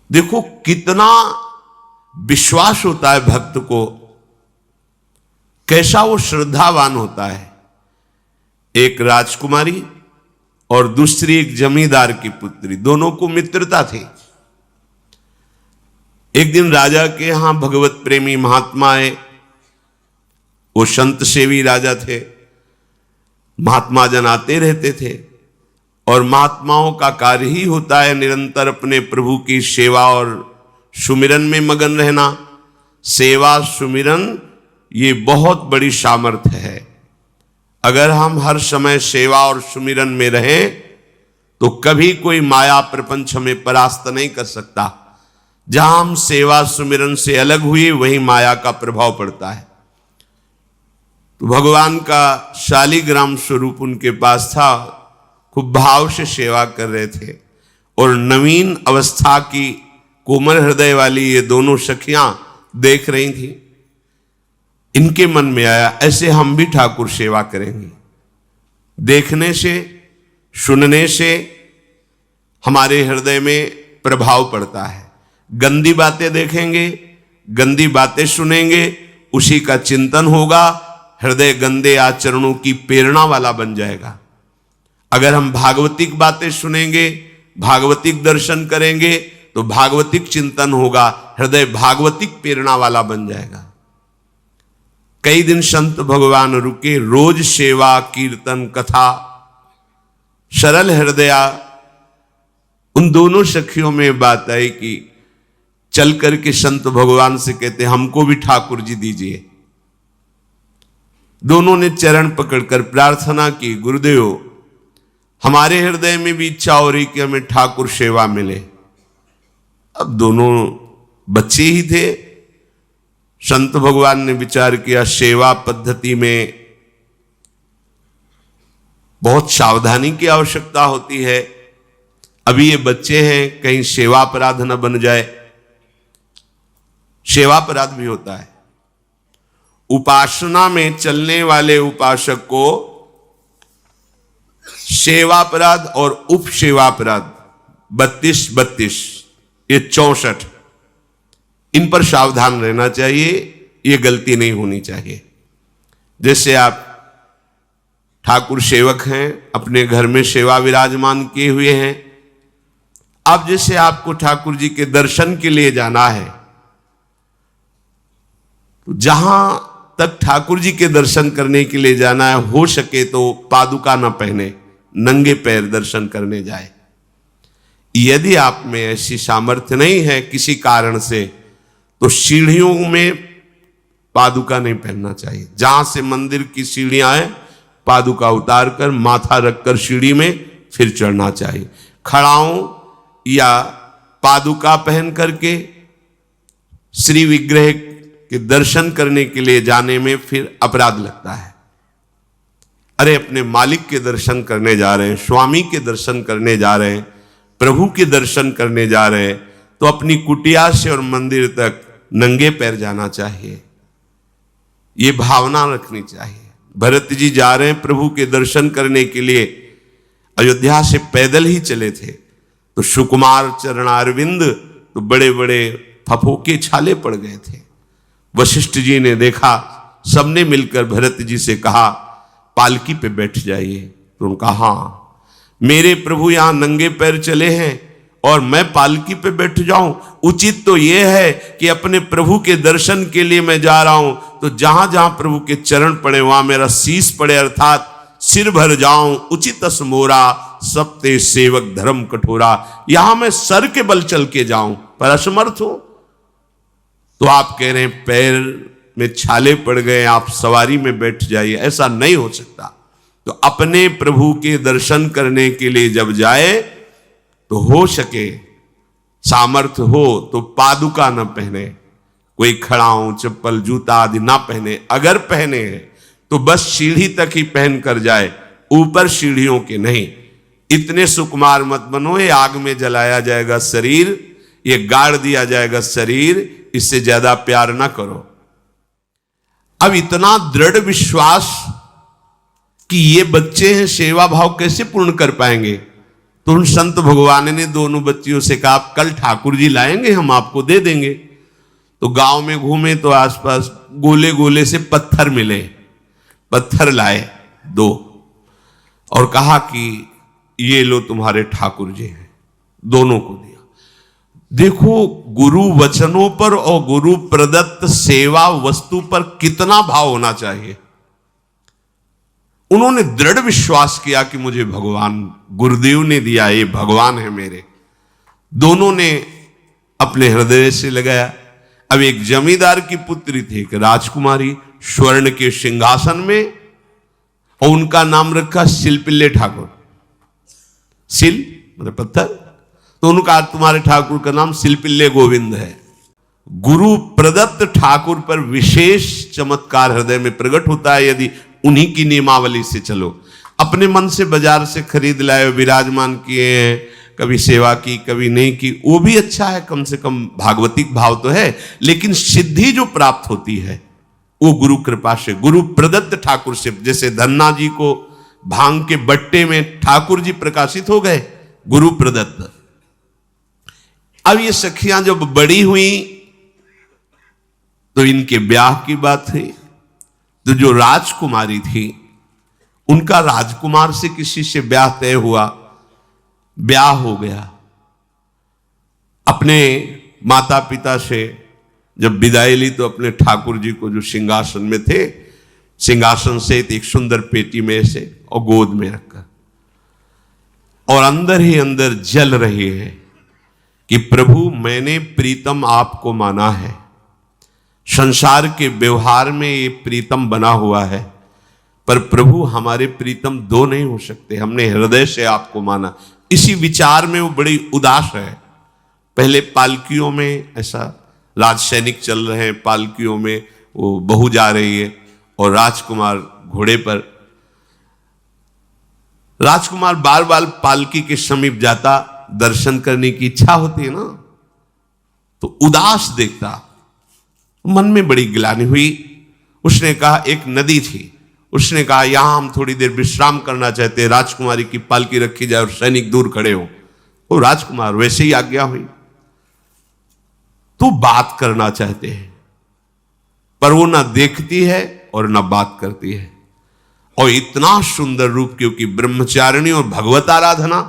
देखो कितना विश्वास होता है भक्त को, कैसा वो श्रद्धावान होता है। एक राजकुमारी और दूसरी एक जमींदार की पुत्री, दोनों को मित्रता थी। एक दिन राजा के यहां भगवत प्रेमी महात्मा आए। वो संत सेवी राजा थे, महात्मा जन आते रहते थे और महात्माओं का कार्य ही होता है निरंतर अपने प्रभु की सेवा और सुमिरन में मगन रहना। सेवा सुमिरन ये बहुत बड़ी सामर्थ्य है। अगर हम हर समय सेवा और सुमिरन में रहें तो कभी कोई माया प्रपंच हमें परास्त नहीं कर सकता। जहां हम सेवा सुमिरन से अलग हुए वहीं माया का प्रभाव पड़ता है। तो भगवान का शालिग्राम स्वरूप उनके पास था, खूब भाव से सेवा कर रहे थे और नवीन अवस्था की कोमल हृदय वाली ये दोनों सखियां देख रही थी। इनके मन में आया ऐसे हम भी ठाकुर सेवा करेंगे। देखने से सुनने से हमारे हृदय में प्रभाव पड़ता है। गंदी बातें देखेंगे, गंदी बातें सुनेंगे, उसी का चिंतन होगा, हृदय गंदे आचरणों की प्रेरणा वाला बन जाएगा। अगर हम भागवतिक बातें सुनेंगे, भागवतिक दर्शन करेंगे तो भागवतिक चिंतन होगा, हृदय भागवतिक प्रेरणा वाला बन जाएगा। कई दिन संत भगवान रुके, रोज सेवा कीर्तन कथा, सरल हृदया। उन दोनों सखियों में बात आई कि चल करके संत भगवान से कहते हमको भी ठाकुर जी दीजिए। दोनों ने चरण पकड़कर प्रार्थना की, गुरुदेव हमारे हृदय में भी इच्छा हो रही कि हमें ठाकुर सेवा मिले। अब दोनों बच्चे ही थे। संत भगवान ने विचार किया सेवा पद्धति में बहुत सावधानी की आवश्यकता होती है। अभी ये बच्चे हैं, कहीं सेवा अपराध न बन जाए। सेवा अपराध भी होता है। उपासना में चलने वाले उपासक को सेवापराध और उपसेवापराध 32 ये 64, इन पर सावधान रहना चाहिए। ये गलती नहीं होनी चाहिए। जैसे आप ठाकुर सेवक हैं, अपने घर में सेवा विराजमान किए हुए हैं। अब जैसे आपको ठाकुर जी के दर्शन के लिए जाना है, तो जहां तक ठाकुर जी के दर्शन करने के लिए जाना है, हो सके तो पादुका न पहने, नंगे पैर दर्शन करने जाए। यदि आप में ऐसी सामर्थ्य नहीं है किसी कारण से, तो सीढ़ियों में पादुका नहीं पहनना चाहिए। जहां से मंदिर की सीढ़ियां हैं, पादुका उतार कर माथा रखकर सीढ़ी में फिर चढ़ना चाहिए। खड़ाओं या पादुका पहन करके श्री विग्रह के दर्शन करने के लिए जाने में फिर अपराध लगता है। अरे अपने मालिक के दर्शन करने जा रहे हैं, स्वामी के दर्शन करने जा रहे हैं, प्रभु के दर्शन करने जा रहे हैं, तो अपनी कुटिया से और मंदिर तक नंगे पैर जाना चाहिए। ये भावना रखनी चाहिए। भरत जी जा रहे हैं प्रभु के दर्शन करने के लिए, अयोध्या से पैदल ही चले थे, तो सुकुमार चरणारविंद तो बड़े बड़े फफोके छाले पड़ गए थे। वशिष्ठ जी ने देखा, सबने मिलकर भरत जी से कहा पालकी पे बैठ जाइए। तो उन्होंने कहा हाँ, मेरे प्रभु यहां नंगे पैर चले हैं और मैं पालकी पे बैठ जाऊं? उचित तो यह है कि अपने प्रभु के दर्शन के लिए मैं जा रहा हूं, तो जहां जहां प्रभु के चरण पड़े वहां मेरा शीश पड़े, अर्थात सिर भर जाऊं। उचित मोरा सप्ते सेवक धर्म कठोरा। यहां मैं सर के बल चल के जाऊं पर असमर्थ हूं। तो आप कह रहे हैं पैर में छाले पड़ गए, आप सवारी में बैठ जाइए। ऐसा नहीं हो सकता। तो अपने प्रभु के दर्शन करने के लिए जब जाए तो हो सके, सामर्थ्य हो तो पादुका न पहने, कोई खड़ाऊं चप्पल जूता आदि ना पहने। अगर पहने हैं तो बस सीढ़ी तक ही पहन कर जाए, ऊपर सीढ़ियों के नहीं। इतने सुकुमार मत बनो, ये आग में जलाया जाएगा शरीर, ये गाड़ दिया जाएगा शरीर, इससे ज्यादा प्यार ना करो। अब इतना दृढ़ विश्वास कि ये बच्चे हैं, सेवा भाव कैसे पूर्ण कर पाएंगे? तो उन संत भगवान ने दोनों बच्चियों से कहा, आप कल ठाकुर जी लाएंगे, हम आपको दे देंगे। तो गांव में घूमे तो आसपास गोले गोले से पत्थर मिले, पत्थर लाए 2 और कहा कि ये लो तुम्हारे ठाकुर जी हैं। दोनों को दिया। देखो गुरु वचनों पर और गुरु प्रदत्त सेवा वस्तु पर कितना भाव होना चाहिए। उन्होंने दृढ़ विश्वास किया कि मुझे भगवान गुरुदेव ने दिया, ये भगवान है मेरे। दोनों ने अपने हृदय से लगाया। अब एक जमींदार की पुत्री थी, एक राजकुमारी, स्वर्ण के सिंहासन में, और उनका नाम रखा शिलपिल्ले ठाकुर। शिल मतलब पत्थर, तो उनका तुम्हारे ठाकुर का नाम शिलपिल्ले गोविंद है। गुरु प्रदत्त ठाकुर पर विशेष चमत्कार हृदय में प्रकट होता है यदि उन्हीं की नियमावली से चलो। अपने मन से बाजार से खरीद लाए, विराजमान किए हैं, कभी सेवा की कभी नहीं की, वो भी अच्छा है, कम से कम भागवतिक भाव तो है, लेकिन सिद्धि जो प्राप्त होती है वो गुरु कृपा से, गुरु प्रदत्त ठाकुर से। जैसे धन्ना जी को भांग के बट्टे में ठाकुर जी प्रकाशित हो गए, गुरु प्रदत्त। अब ये सखियां जब बड़ी हुई तो इनके ब्याह की बात हुई। तो जो राजकुमारी थी उनका राजकुमार से किसी से ब्याह तय हुआ, ब्याह हो गया। अपने माता पिता से जब विदाई ली तो अपने ठाकुर जी को जो सिंहासन में थे, सिंहासन से एक सुंदर पेटी में से और गोद में रखकर, और अंदर ही अंदर जल रहे हैं कि प्रभु मैंने प्रीतम आपको माना है, संसार के व्यवहार में ये प्रीतम बना हुआ है, पर प्रभु हमारे प्रीतम 2 नहीं हो सकते, हमने हृदय से आपको माना। इसी विचार में वो बड़ी उदास है। पहले पालकियों में ऐसा राज सैनिक चल रहे हैं, पालकियों में वो बहू जा रही है और राजकुमार घोड़े पर। राजकुमार बार बार पालकी के समीप जाता, दर्शन करने की इच्छा होती है ना, तो उदास देखता, मन में बड़ी ग्लानि हुई। उसने कहा, एक नदी थी, उसने कहा यहां हम थोड़ी देर विश्राम करना चाहते हैं, राजकुमारी की पालकी रखी जाए और सैनिक दूर खड़े हो। वो राजकुमार वैसे ही आज्ञा हुई। तो बात करना चाहते हैं, पर वो ना देखती है और ना बात करती है, और इतना सुंदर रूप, क्योंकि ब्रह्मचारिणी और भगवत आराधना।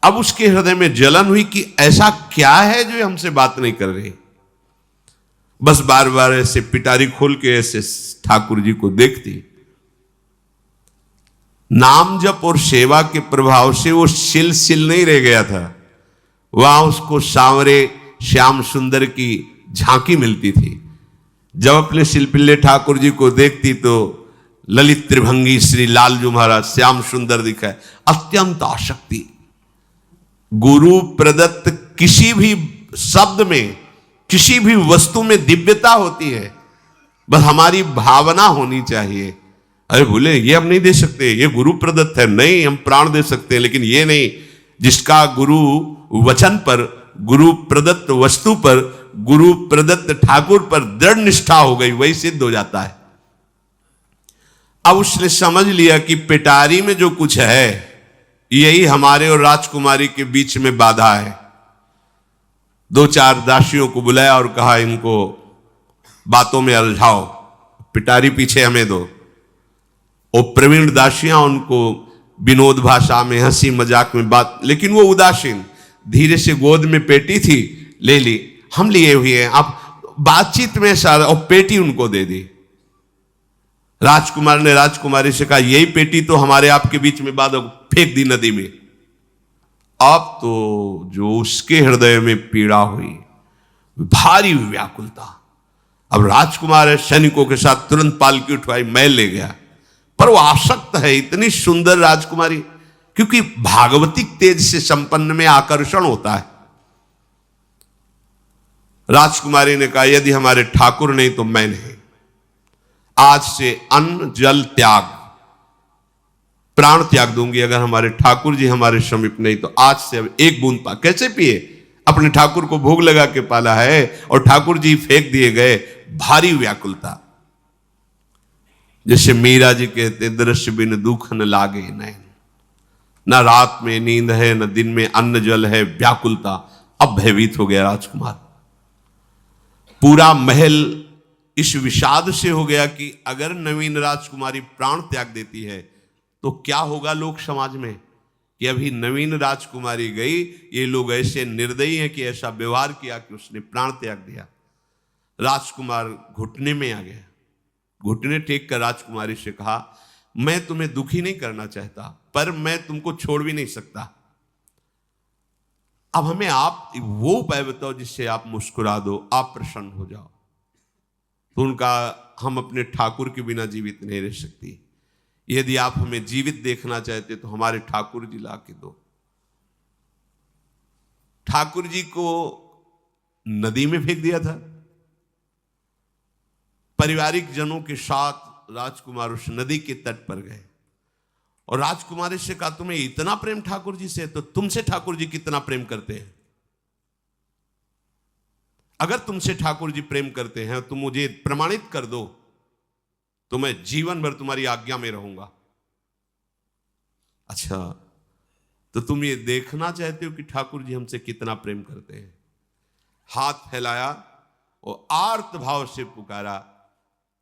अब उसके हृदय में जलन हुई कि ऐसा क्या है जो हमसे बात नहीं कर रही। बस बार बार ऐसे पिटारी खोल के ऐसे ठाकुर जी को देखती। नाम जप और सेवा के प्रभाव से वो सिल नहीं रह गया था, वहां उसको सांवरे श्याम सुंदर की झांकी मिलती थी। जब अपने शिलपिल्ले ठाकुर जी को देखती तो ललित त्रिभंगी श्री लालजू महाराज श्याम सुंदर दिखाए, अत्यंत आसक्ति। गुरु प्रदत्त किसी भी शब्द में, किसी भी वस्तु में दिव्यता होती है, बस हमारी भावना होनी चाहिए। अरे बोले ये हम नहीं दे सकते, ये गुरु प्रदत्त है, नहीं हम प्राण दे सकते हैं, लेकिन ये नहीं। जिसका गुरु वचन पर, गुरु प्रदत्त वस्तु पर, गुरु प्रदत्त ठाकुर पर दृढ़ निष्ठा हो गई, वही सिद्ध हो जाता है। अब उसने समझ लिया कि पिटारी में जो कुछ है यही हमारे और राजकुमारी के बीच में बाधा है। 2-4 दासियों को बुलाया और कहा इनको बातों में उलझाओ, पिटारी पीछे हमें दो। और प्रवीण दासियां उनको विनोद भाषा में, हंसी मजाक में बात, लेकिन वो उदासीन। धीरे से गोद में पेटी थी, ले ली, हम लिए हुए हैं, आप बातचीत में सारा, और पेटी उनको दे दी। राजकुमार ने राजकुमारी से कहा यही पेटी तो हमारे आपके बीच में बात, फेंक दी नदी में। अब तो जो उसके हृदय में पीड़ा हुई, भारी व्याकुलता। अब राजकुमार है, सैनिकों के साथ तुरंत पालकी उठवाई, महल ले गया। पर वो आसक्त है, इतनी सुंदर राजकुमारी, क्योंकि भागवतिक तेज से संपन्न में आकर्षण होता है। राजकुमारी ने कहा यदि हमारे ठाकुर नहीं तो मैं नहीं, आज से अन्न जल त्याग, प्राण त्याग दूंगी। अगर हमारे ठाकुर जी हमारे समीप नहीं तो आज से अब एक बूंद पा। कैसे पिए? अपने ठाकुर को भोग लगा के पाला है और ठाकुर जी फेंक दिए गए। भारी व्याकुलता। जैसे मीरा जी कहते, दृश्य बिन दुख न लागे नैन, न रात में नींद है, न दिन में अन्न जल है, व्याकुलता। अब भयभीत हो गया राजकुमार। पूरा महल इस विषाद से हो गया कि अगर नवीन राजकुमारी प्राण त्याग देती है तो क्या होगा लोक समाज में, कि अभी नवीन राजकुमारी गई, ये लोग ऐसे निर्दयी हैं कि ऐसा व्यवहार किया कि उसने प्राण त्याग दिया। राजकुमार घुटने में आ गया। घुटने टेक कर राजकुमारी से कहा, मैं तुम्हें दुखी नहीं करना चाहता, पर मैं तुमको छोड़ भी नहीं सकता। अब हमें आप वो उपाय बताओ जिससे आप मुस्कुरा दो, आप प्रसन्न हो जाओ। तो उनका, हम अपने ठाकुर के बिना जीवित नहीं रह सकती। यदि आप हमें जीवित देखना चाहते तो हमारे ठाकुर जी ला के दो। ठाकुर जी को नदी में फेंक दिया था। पारिवारिक जनों के साथ राजकुमार उस नदी के तट पर गए और राजकुमारी से कहा, तुम्हें इतना प्रेम ठाकुर जी से, तो तुमसे ठाकुर जी कितना प्रेम करते हैं? अगर तुमसे ठाकुर जी प्रेम करते हैं तो मुझे प्रमाणित कर दो, तो मैं जीवन भर तुम्हारी आज्ञा में रहूंगा। अच्छा, तो तुम ये देखना चाहते हो कि ठाकुर जी हमसे कितना प्रेम करते हैं? हाथ फैलाया और आर्त भाव से पुकारा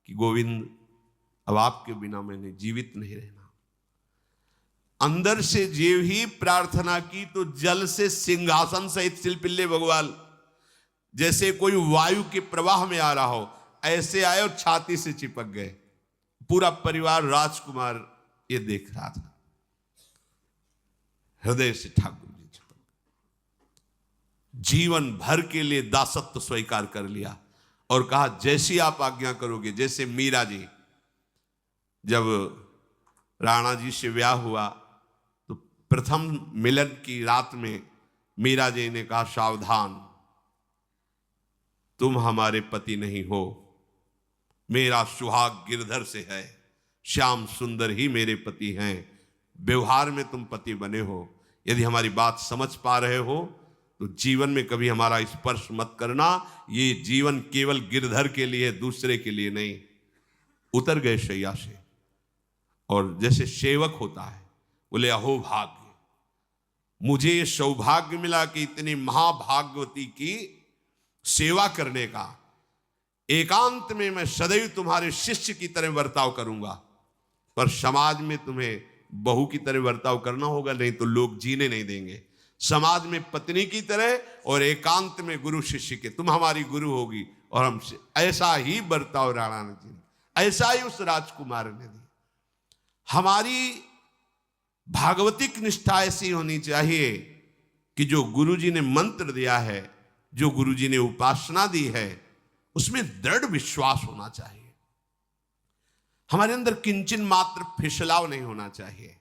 कि गोविंद, अब आपके बिना मैंने जीवित नहीं रहना। अंदर से जेव ही प्रार्थना की तो जल से सिंहासन सहित शिल्पिल्ले भगवान, जैसे कोई वायु के प्रवाह में आ रहा हो, ऐसे आए और छाती से चिपक गए। पूरा परिवार, राजकुमार ये देख रहा था। हृदय से ठाकुर जी चिपक गए। जीवन भर के लिए दासत्व स्वीकार कर लिया और कहा, जैसी आप आज्ञा करोगे। जैसे मीरा जी, जब राणा जी से ब्याह हुआ तो प्रथम मिलन की रात में मीरा जी ने कहा, सावधान, तुम हमारे पति नहीं हो, मेरा सुहाग गिरधर से है, श्याम सुंदर ही मेरे पति हैं। व्यवहार में तुम पति बने हो। यदि हमारी बात समझ पा रहे हो तो जीवन में कभी हमारा स्पर्श मत करना। ये जीवन केवल गिरधर के लिए, दूसरे के लिए नहीं। उतर गए शैया से और जैसे सेवक होता है, बोले, अहो भाग्य, मुझे ये सौभाग्य मिला कि इतनी महाभाग्यवती की सेवा करने का। एकांत में मैं सदैव तुम्हारे शिष्य की तरह बर्ताव करूंगा, पर समाज में तुम्हें बहू की तरह बर्ताव करना होगा, नहीं तो लोग जीने नहीं देंगे। समाज में पत्नी की तरह और एकांत में गुरु शिष्य के। तुम हमारी गुरु होगी और हमसे ऐसा ही बर्ताव राणा ने जी, ऐसा ही उस राजकुमार ने दी। हमारी भागवतिक निष्ठा ऐसी होनी चाहिए कि जो गुरु जी ने मंत्र दिया है, जो गुरु जी ने उपासना दी है, उसमें दृढ़ विश्वास होना चाहिए। हमारे अंदर किंचन मात्र फिसलाव नहीं होना चाहिए।